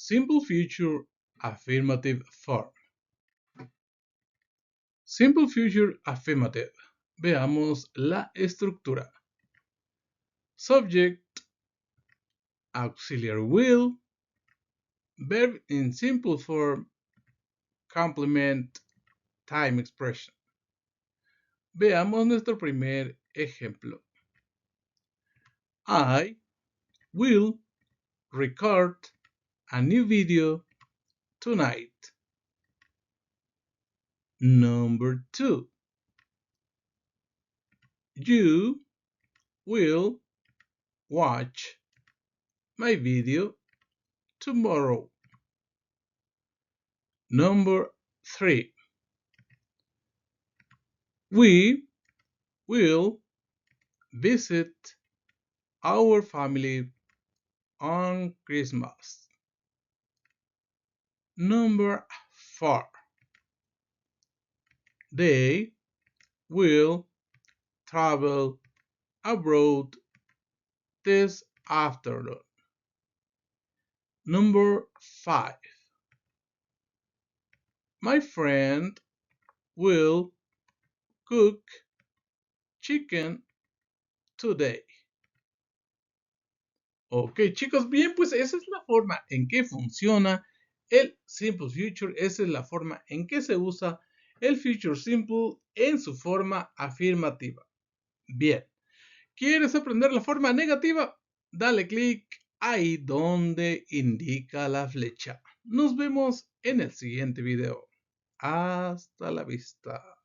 Simple future affirmative form. Simple future affirmative. Veamos la estructura. Subject, auxiliary will, verb in simple form, complement, time expression. Veamos nuestro primer ejemplo. I will record a new video tonight. Number 2. You will watch my video tomorrow. Number 3. We will visit our family on Christmas. Number 4. They will travel abroad this afternoon. Number 5. My friend will cook chicken today. Ok, chicos, bien, pues esa es la forma en que funciona el simple future. Esa es la forma en que se usa el future simple en su forma afirmativa. Bien, ¿quieres aprender la forma negativa? Dale clic ahí donde indica la flecha. Nos vemos en el siguiente video. Hasta la vista.